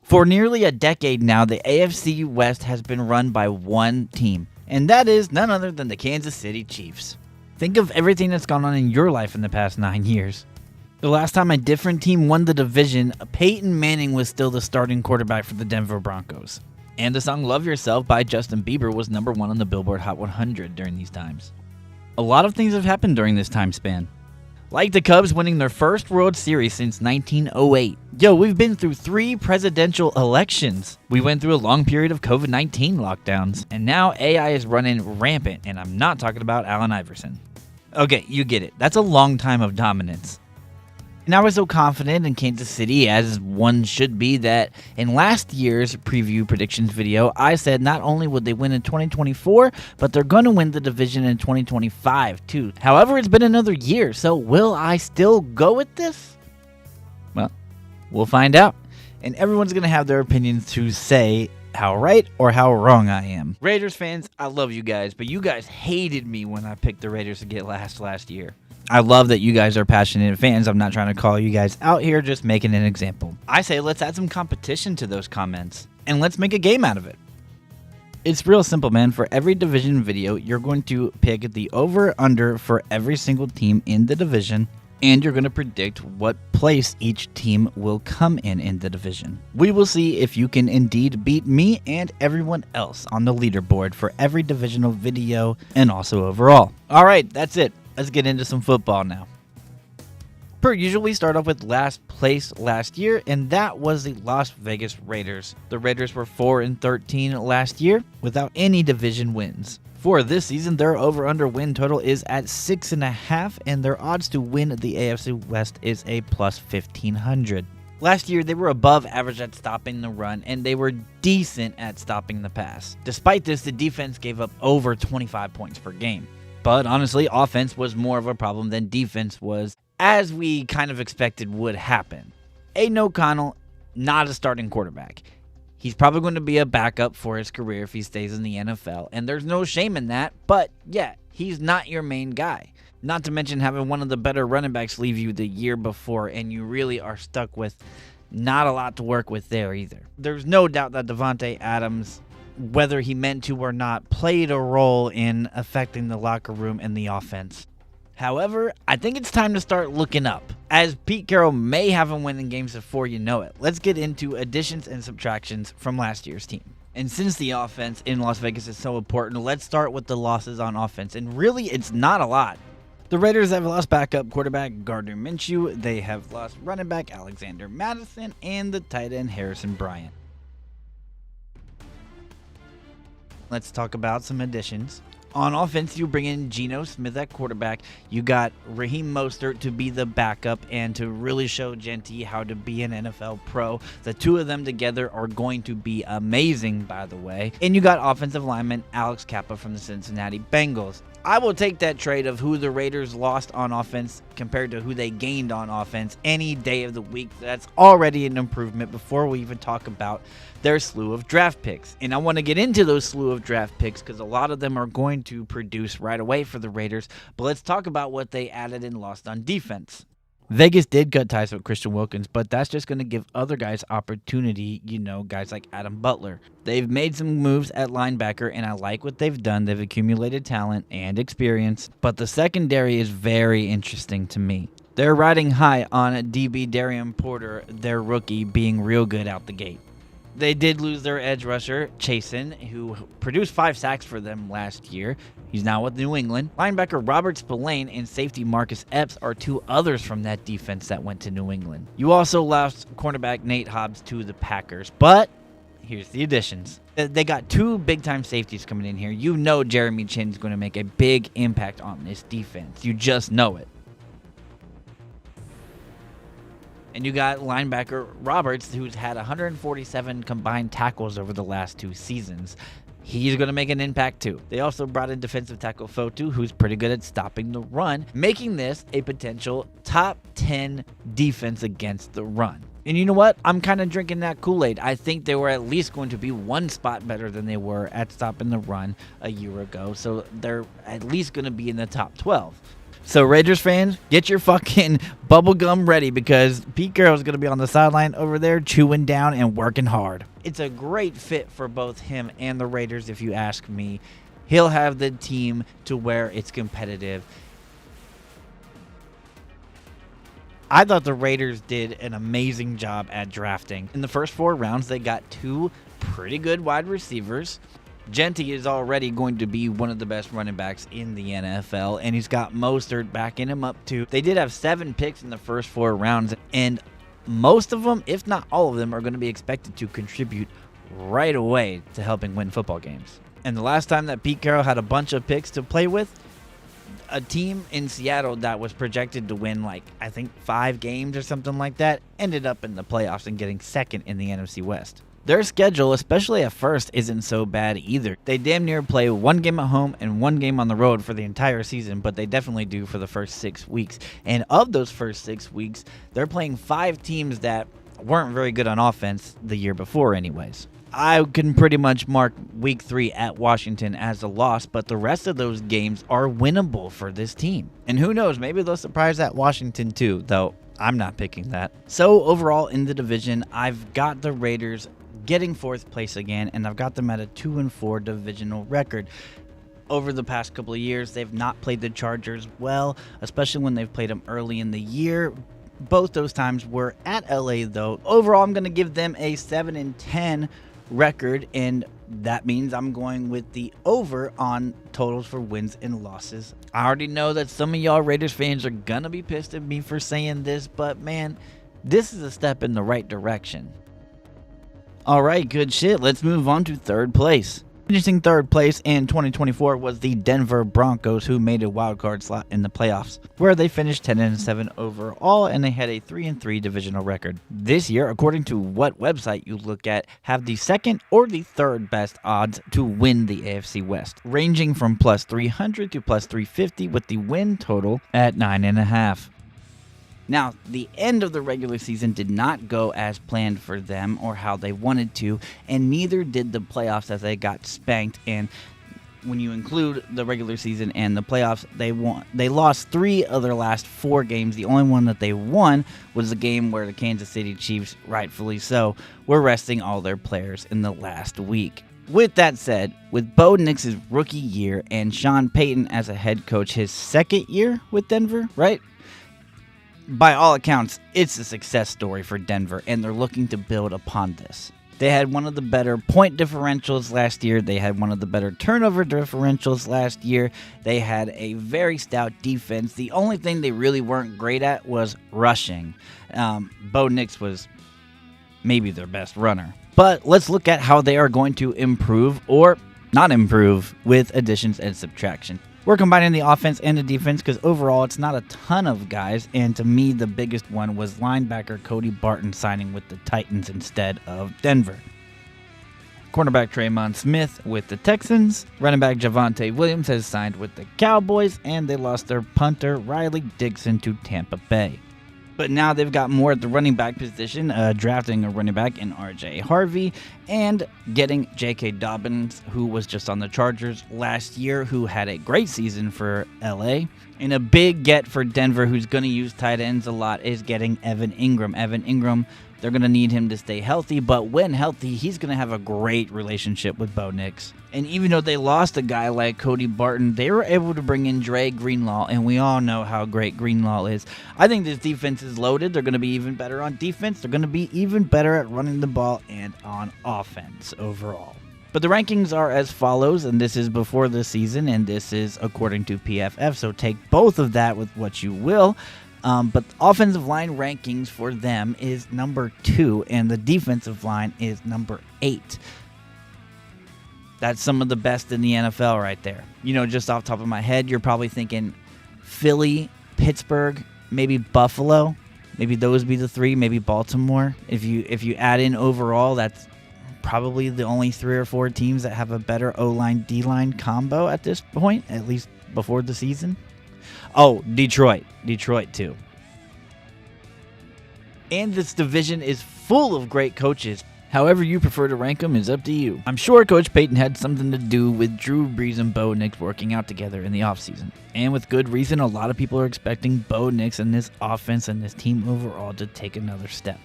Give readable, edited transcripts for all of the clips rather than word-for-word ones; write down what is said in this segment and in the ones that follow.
For nearly a decade now, the AFC West has been run by one team, and that is none other than the Kansas City Chiefs. Think of everything that's gone on in your life in the past 9 years. The last time a different team won the division, Peyton Manning was still the starting quarterback for the Denver Broncos. And the song Love Yourself by Justin Bieber was #1 on the Billboard Hot 100 during these times. A lot of things have happened during this time span. Like the Cubs winning their first World Series since 1908. We've been through 3 presidential elections. We went through a long period of COVID-19 lockdowns. And now AI is running rampant, and I'm not talking about Allen Iverson. Okay, you get it. That's a long time of dominance. And I was so confident in Kansas City, as one should be, that in last year's preview predictions video, I said not only would they win in 2024, but they're going to win the division in 2025 too. However, it's been another year, so will I still go with this? Well, we'll find out. And everyone's going to have their opinions to say how right or how wrong I am. Raiders fans, I love you guys, but you guys hated me when I picked the Raiders to get last year. I love that you guys are passionate fans. I'm not trying to call you guys out here, just making an example. I say let's add some competition to those comments, and let's make a game out of it. It's real simple, man. For every division video, you're going to pick the over-under for every single team in the division, and you're going to predict what place each team will come in the division. We will see if you can indeed beat me and everyone else on the leaderboard for every divisional video and also overall. All right, that's it. Let's get into some football now. Per usual, we start off with last place last year, and that was the Las Vegas Raiders. The Raiders were 4-13 last year without any division wins. For this season, their over-under win total is at 6.5, and their odds to win the AFC West is a plus 1,500. Last year, they were above average at stopping the run, and they were decent at stopping the pass. Despite this, the defense gave up over 25 points per game. But honestly, offense was more of a problem than defense was, as we kind of expected would happen. Aiden O'Connell, not a starting quarterback. He's probably going to be a backup for his career if he stays in the NFL, and there's no shame in that, but yeah, he's not your main guy. Not to mention having one of the better running backs leave you the year before, and you really are stuck with not a lot to work with there either. There's no doubt that Davante Adams, whether he meant to or not, played a role in affecting the locker room and the offense. However, I think it's time to start looking up, as Pete Carroll may have him winning games before you know it. Let's get into additions and subtractions from last year's team. And since the offense in Las Vegas is so important, let's start with the losses on offense. And really, it's not a lot. The Raiders have lost backup quarterback Gardner Minshew. They have lost running back Alexander Madison and the tight end Harrison Bryant. Let's talk about some additions. On offense, you bring in Geno Smith at quarterback. You got Raheem Mostert to be the backup and to really show Genty how to be an NFL pro. The two of them together are going to be amazing, by the way. And you got offensive lineman Alex Kappa from the Cincinnati Bengals. I will take that trade of who the Raiders lost on offense compared to who they gained on offense any day of the week. That's already an improvement before we even talk about their slew of draft picks. And I want to get into those slew of draft picks because a lot of them are going to produce right away for the Raiders. But let's talk about what they added and lost on defense. Vegas did cut ties with Christian Wilkins, but that's just going to give other guys opportunity, guys like Adam Butler. They've made some moves at linebacker, and I like what they've done. They've accumulated talent and experience, but the secondary is very interesting to me. They're riding high on DB Darian Porter, their rookie, being real good out the gate. They did lose their edge rusher, Chasen, who produced 5 sacks for them last year. He's now with New England. Linebacker Robert Spillane and safety Marcus Epps are 2 others from that defense that went to New England. You also lost cornerback Nate Hobbs to the Packers, but here's the additions. They got 2 big-time safeties coming in here. You know Jeremy Chinn's going to make a big impact on this defense. You just know it. And you got linebacker Roberts, who's had 147 combined tackles over the last 2 seasons. He's going to make an impact too. They also brought in defensive tackle Fotu, who's pretty good at stopping the run, making this a potential top 10 defense against the run. And you know what? I'm kind of drinking that Kool-Aid. I think they were at least going to be 1 spot better than they were at stopping the run a year ago. So they're at least going to be in the top 12. So Raiders fans, get your fucking bubble gum ready because Pete Carroll's going to be on the sideline over there chewing down and working hard. It's a great fit for both him and the Raiders if you ask me. He'll have the team to where it's competitive. I thought the Raiders did an amazing job at drafting. In the first 4 rounds, they got 2 pretty good wide receivers. Genty is already going to be one of the best running backs in the NFL, and he's got Mostert backing him up too. They did have 7 picks in the first 4 rounds, and most of them, if not all of them, are going to be expected to contribute right away to helping win football games. And the last time that Pete Carroll had a bunch of picks to play with, a team in Seattle that was projected to win, I think 5 games or something like that, ended up in the playoffs and getting second in the NFC West. Their schedule, especially at first, isn't so bad either. They damn near play 1 game at home and 1 game on the road for the entire season, but they definitely do for the first 6 weeks. And of those first 6 weeks, they're playing 5 teams that weren't very good on offense the year before anyways. I can pretty much mark week 3 at Washington as a loss, but the rest of those games are winnable for this team. And who knows, maybe they'll surprise at Washington too, though I'm not picking that. So overall in the division, I've got the Raiders getting 4th place again, and I've got them at a 2-4 divisional record. Over the past couple of years, they've not played the Chargers well, especially when they've played them early in the year. Both those times were at LA though. Overall, I'm going to give them a 7-10 record, and that means I'm going with the over on totals for wins and losses. I already know that some of y'all Raiders fans are gonna be pissed at me for saying this, but man, this is a step in the right direction. Alright, good shit. Let's move on to 3rd place. Finishing 3rd place in 2024 was the Denver Broncos, who made a wildcard slot in the playoffs, where they finished 10-7 overall, and they had a 3-3 divisional record. This year, according to what website you look at, have the 2nd or the 3rd best odds to win the AFC West, ranging from plus 300 to plus 350, with the win total at 9.5. Now, the end of the regular season did not go as planned for them or how they wanted to, and neither did the playoffs as they got spanked. And when you include the regular season and the playoffs, they lost 3 of their last 4 games. The only one that they won was the game where the Kansas City Chiefs, rightfully so, were resting all their players in the last week. With that said, with Bo Nix's rookie year and Sean Payton as a head coach his 2nd year with Denver, right? By all accounts, it's a success story for Denver, and they're looking to build upon this. They had one of the better point differentials last year. They had one of the better turnover differentials last year. They had a very stout defense. The only thing they really weren't great at was rushing. Bo Nix was maybe their best runner. But let's look at how they are going to improve or not improve with additions and subtraction. We're combining the offense and the defense because overall it's not a ton of guys, and to me the biggest one was linebacker Cody Barton signing with the Titans instead of Denver. Cornerback Traymon Smith with the Texans, running back Javonte Williams has signed with the Cowboys, and they lost their punter Riley Dixon to Tampa Bay. But now they've got more at the running back position, drafting a running back in R.J. Harvey and getting J.K. Dobbins, who was just on the Chargers last year, who had a great season for L.A. And a big get for Denver, who's going to use tight ends a lot, is getting Evan Ingram. Evan Ingram, they're going to need him to stay healthy, but when healthy, he's going to have a great relationship with Bo Nix. And even though they lost a guy like Cody Barton, they were able to bring in Dre Greenlaw, and we all know how great Greenlaw is. I think this defense is loaded. They're going to be even better on defense. They're going to be even better at running the ball and on offense overall. But the rankings are as follows, and this is before the season, and this is according to PFF, so take both of that with what you will. But the offensive line rankings for them is number 2, and the defensive line is number 8. That's some of the best in the NFL right there. You know, just off the top of my head, you're probably thinking Philly, Pittsburgh, maybe Buffalo. Maybe those be the 3, maybe Baltimore. If you add in overall, that's probably the only 3 or 4 teams that have a better O-line, D-line combo at this point, at least before the season. Oh, Detroit too. And this division is full of great coaches. However you prefer to rank them is up to you. I'm sure Coach Payton had something to do with Drew Brees and Bo Nix working out together in the offseason. And with good reason, a lot of people are expecting Bo Nix and this offense and this team overall to take another step.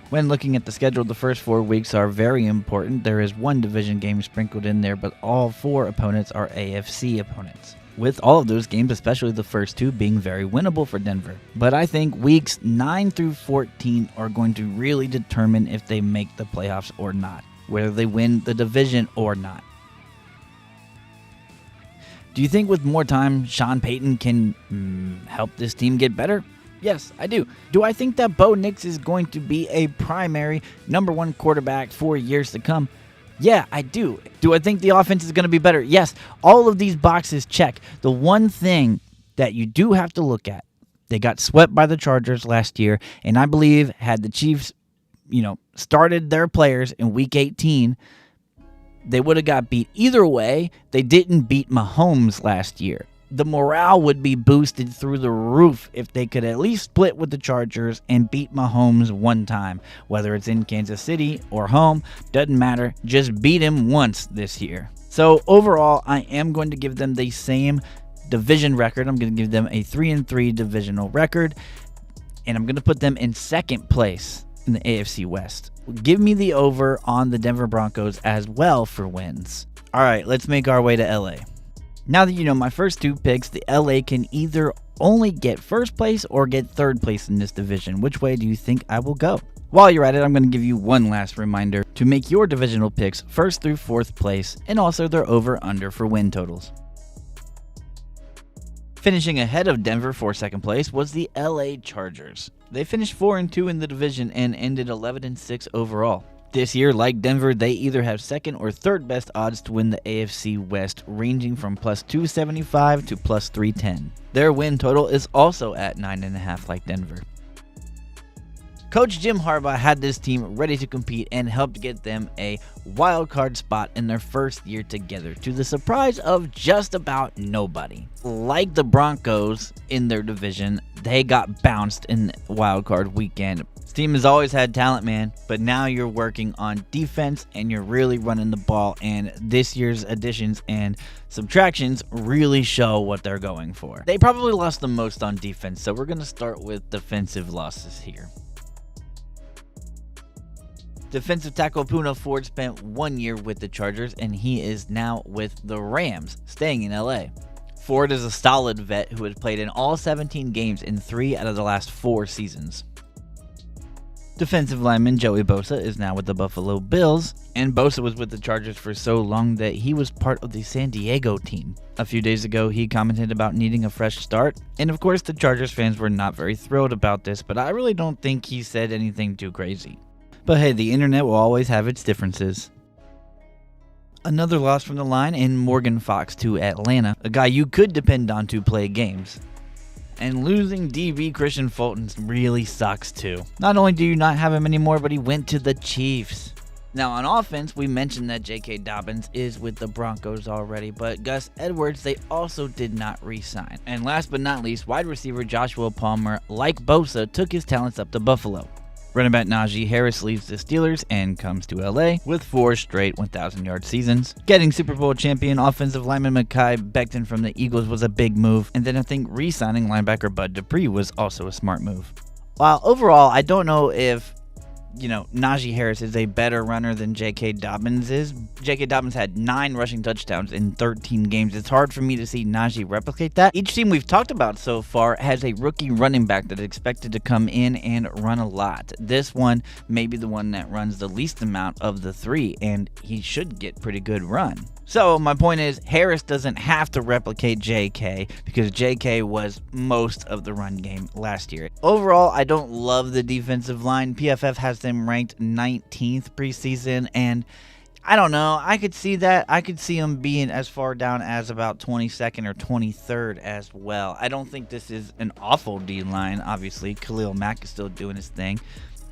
When looking at the schedule, the first 4 weeks are very important. There is one division game sprinkled in there, but all 4 opponents are AFC opponents, with all of those games, especially the first 2, being very winnable for Denver. But I think weeks 9 through 14 are going to really determine if they make the playoffs or not, whether they win the division or not. Do you think with more time, Sean Payton can help this team get better? Yes, I do. Do I think that Bo Nix is going to be a primary number 1 quarterback for years to come? Yeah, I do. Do I think the offense is going to be better? Yes. All of these boxes check. The one thing that you do have to look at, they got swept by the Chargers last year, and I believe had the Chiefs, started their players in Week 18, they would have got beat. Either way, they didn't beat Mahomes last year. The morale would be boosted through the roof if they could at least split with the Chargers and beat Mahomes one time. Whether it's in Kansas City or home, doesn't matter. Just beat him once this year. So overall, I am going to give them the same division record. I'm going to give them a 3-3 divisional record, and I'm going to put them in second place in the AFC West. Give me the over on the Denver Broncos as well for wins. All right, let's make our way to LA. Now that you know my first 2 picks, the LA can either only get first place or get third place in this division. Which way do you think I will go? While you're at it, I'm going to give you one last reminder to make your divisional picks first through fourth place and also their over-under for win totals. Finishing ahead of Denver for second place was the LA Chargers. They finished 4-2 in the division and ended 11-6 overall. This year, like Denver, they either have second or third best odds to win the AFC West, ranging from plus 275 to plus 310. Their win total is also at 9.5 like Denver. Coach Jim Harbaugh had this team ready to compete and helped get them a wild card spot in their first year together, to the surprise of just about nobody. Like the Broncos in their division, they got bounced in wild card weekend. This team has always had talent, man, but now you're working on defense and you're really running the ball, and this year's additions and subtractions really show what they're going for. They probably lost the most on defense, so we're going to start with defensive losses here. Defensive tackle Poona Ford spent 1 year with the Chargers, and he is now with the Rams, staying in LA. Ford is a solid vet who has played in all 17 games in 3 out of the last 4 seasons. Defensive lineman Joey Bosa is now with the Buffalo Bills, and Bosa was with the Chargers for so long that he was part of the San Diego team. A few days ago, he commented about needing a fresh start, and of course the Chargers fans were not very thrilled about this, but I really don't think he said anything too crazy. But hey, the internet will always have its differences. Another loss from the line in Morgan Fox to Atlanta, a guy you could depend on to play games. And losing DB Christian Fulton really sucks too. Not only do you not have him anymore, but he went to the Chiefs. Now on offense, we mentioned that J.K. Dobbins is with the Broncos already, but Gus Edwards they also did not re-sign. And last but not least, wide receiver Joshua Palmer, like Bosa, took his talents up to Buffalo. Running back Najee Harris leaves the Steelers and comes to LA with 4 straight 1,000-yard seasons. Getting Super Bowl champion offensive lineman Mekhi Becton from the Eagles was a big move, and then I think re-signing linebacker Bud Dupree was also a smart move. While overall, I don't know if Najee Harris is a better runner than J.K. Dobbins is. J.K. Dobbins had 9 rushing touchdowns in 13 games. It's hard for me to see Najee replicate that. Each team we've talked about so far has a rookie running back that is expected to come in and run a lot. This one may be the one that runs the least amount of the 3, and he should get pretty good run. So my point is, Harris doesn't have to replicate J.K. because J.K. was most of the run game last year. Overall, I don't love the defensive line. PFF has them ranked 19th preseason, and I don't know. I could see that. I could see them being as far down as about 22nd or 23rd as well. I don't think this is an awful D-line. Obviously, Khalil Mack is still doing his thing.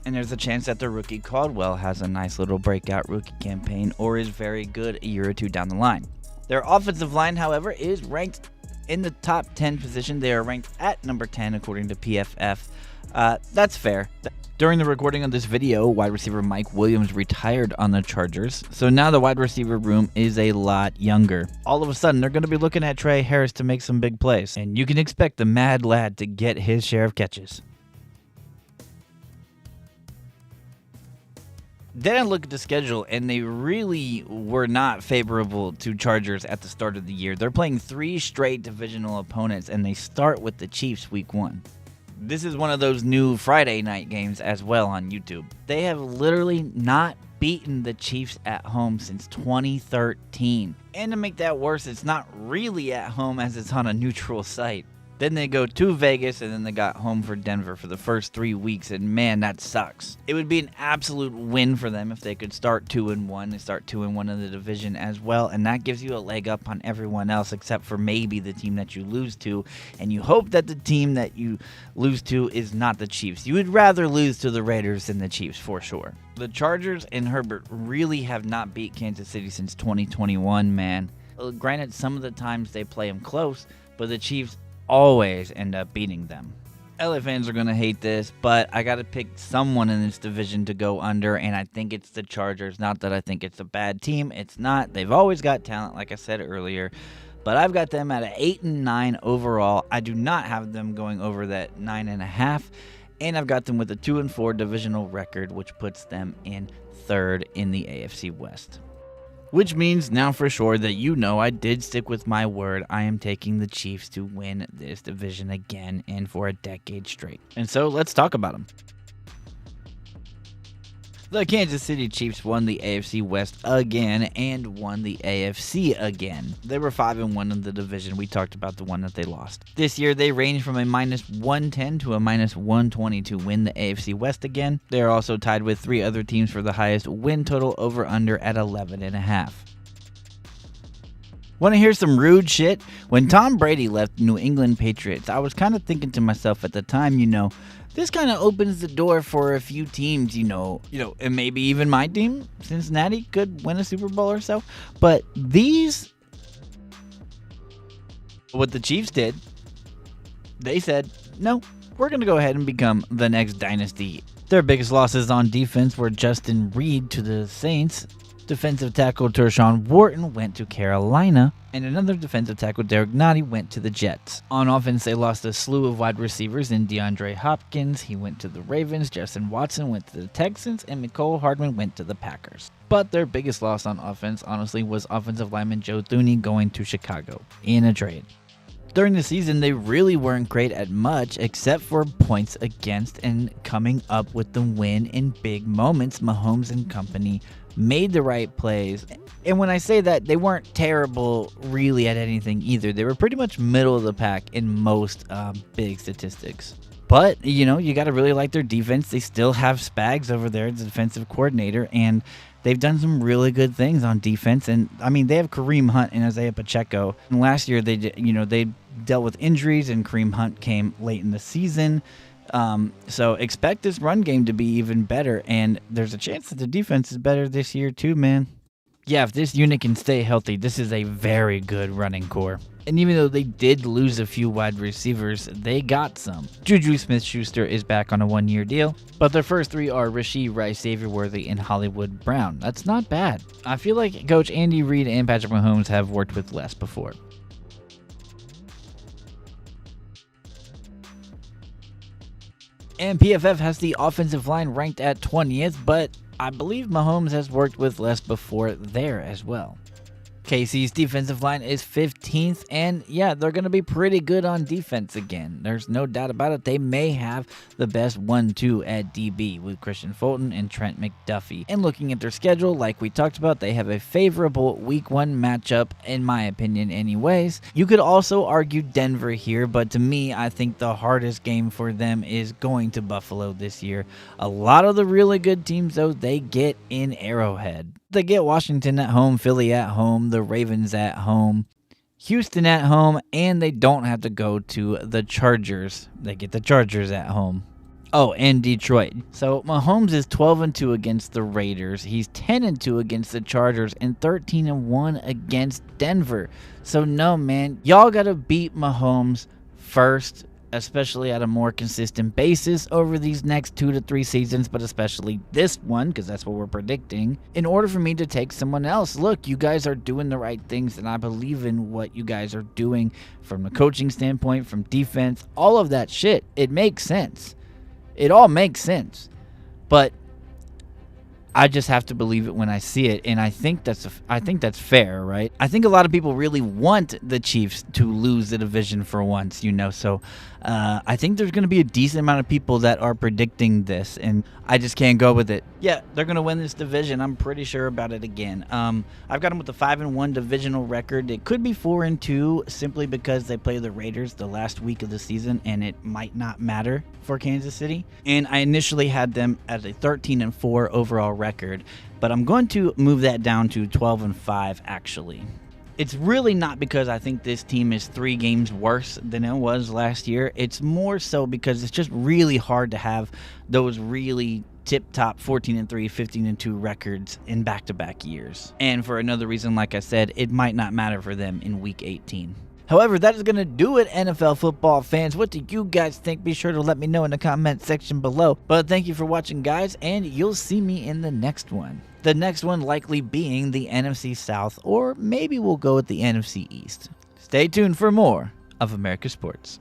And there's a chance that the rookie Caldwell has a nice little breakout rookie campaign or is very good a year or two down the line. Their offensive line, however, is ranked in the top 10 position. They are ranked at number 10 according to PFF. That's fair. During the recording of this video, wide receiver Mike Williams retired on the Chargers, so now the wide receiver room is a lot younger. All of a sudden, they're going to be looking at Trey Harris to make some big plays, and you can expect the mad lad to get his share of catches. Then I look at the schedule, and they really were not favorable to Chargers at the start of the year. They're playing 3 straight divisional opponents, and they start with the Chiefs week 1. This is one of those new Friday night games as well on YouTube. They have literally not beaten the Chiefs at home since 2013. And to make that worse, it's not really at home as it's on a neutral site. Then they go to Vegas, and then they got home for Denver for the first 3 weeks, and man, that sucks. It would be an absolute win for them if they could start 2-1 and start 2-1 in the division as well, and that gives you a leg up on everyone else except for maybe the team that you lose to, and you hope that the team that you lose to is not the Chiefs. You would rather lose to the Raiders than the Chiefs for sure. The Chargers and Herbert really have not beat Kansas City since 2021, man. Granted, some of the times they play them close, but the Chiefs always end up beating them. LA fans are going to hate this, but I got to pick someone in this division to go under, and I think it's the Chargers. Not that I think it's a bad team. It's not. They've always got talent, like I said earlier, but I've got them at an 8-9 overall. I do not have them going over that 9.5, and I've got them with a 2-4 divisional record, which puts them in 3rd in the AFC West. Which means now for sure that you know I did stick with my word. I am taking the Chiefs to win this division again and for a decade straight. And so let's talk about them. The Kansas City Chiefs won the AFC West again and won the AFC again. They were 5-1 in the division. We talked about the one that they lost. This year they range from a -110 to a -120 to win the AFC West again. They are also tied with 3 other teams for the highest win total over under at 11.5. Want to hear some rude shit? When Tom Brady left the New England Patriots, I was kind of thinking to myself at the time, this kind of opens the door for a few teams, and maybe even my team, Cincinnati, could win a Super Bowl or so. But what the Chiefs did, they said, no, we're going to go ahead and become the next dynasty. Their biggest losses on defense were Justin Reed to the Saints. Defensive tackle Tershawn Wharton went to Carolina, and another defensive tackle, Derek Nottie, went to the Jets. On offense, they lost a slew of wide receivers in DeAndre Hopkins. He went to the Ravens. Justin Watson went to the Texans, and Mecole Hardman went to the Packers. But their biggest loss on offense, honestly, was offensive lineman Joe Thuney going to Chicago in a trade. During the season, they really weren't great at much except for points against and coming up with the win in big moments. Mahomes and company made the right plays. And when I say that, they weren't terrible really at anything either. They were pretty much middle of the pack in most big statistics. But, you got to really like their defense. They still have Spags over there as the defensive coordinator, and they've done some really good things on defense. And, they have Kareem Hunt and Isaiah Pacheco. And last year, they dealt with injuries, and Kareem Hunt came late in the season. So expect this run game to be even better, and there's a chance that the defense is better this year too, man. Yeah, if this unit can stay healthy, this is a very good running core. And even though they did lose a few wide receivers, they got some. Juju Smith-Schuster is back on a 1-year deal, but their first 3 are Rashee Rice, Xavier Worthy, and Hollywood Brown. That's not bad. I feel like Coach Andy Reid and Patrick Mahomes have worked with less before. And PFF has the offensive line ranked at 20th, but I believe Mahomes has worked with less before there as well. KC's defensive line is 15th, and yeah, they're going to be pretty good on defense again. There's no doubt about it. They may have the best 1-2 at DB with Christian Fulton and Trent McDuffie. And looking at their schedule, like we talked about, they have a favorable Week 1 matchup, in my opinion anyways. You could also argue Denver here, but to me, I think the hardest game for them is going to Buffalo this year. A lot of the really good teams, though, they get in Arrowhead. They get Washington at home, Philly at home, the Ravens at home, Houston at home, and they don't have to go to the Chargers. They get the Chargers at home. Oh, and Detroit. So Mahomes is 12-2 against the Raiders. He's 10-2 against the Chargers and 13-1 against Denver. So no, man, y'all got to beat Mahomes first especially at a more consistent basis over these next 2 to 3 seasons, but especially this one, because that's what we're predicting, in order for me to take someone else. Look, you guys are doing the right things, and I believe in what you guys are doing from the coaching standpoint, from defense, all of that shit. It makes sense. It all makes sense. But I just have to believe it when I see it, and I think that's fair, right? I think a lot of people really want the Chiefs to lose the division for once, so I think there's going to be a decent amount of people that are predicting this, and I just can't go with it. Yeah, they're going to win this division. I'm pretty sure about it again. I've got them with a 5-1 divisional record. It could be 4-2 simply because they play the Raiders the last week of the season, and it might not matter for Kansas City. And I initially had them as a 13-4 overall record, but I'm going to move that down to 12-5 actually. It's really not because I think this team is 3 games worse than it was last year. It's more so because it's just really hard to have those really tip-top 14-3, 15-2 records in back-to-back years. And for another reason, like I said, it might not matter for them in Week 18. However, that is going to do it, NFL football fans. What do you guys think? Be sure to let me know in the comment section below. But thank you for watching, guys, and you'll see me in the next one. The next one likely being the NFC South, or maybe we'll go with the NFC East. Stay tuned for more of America Sports.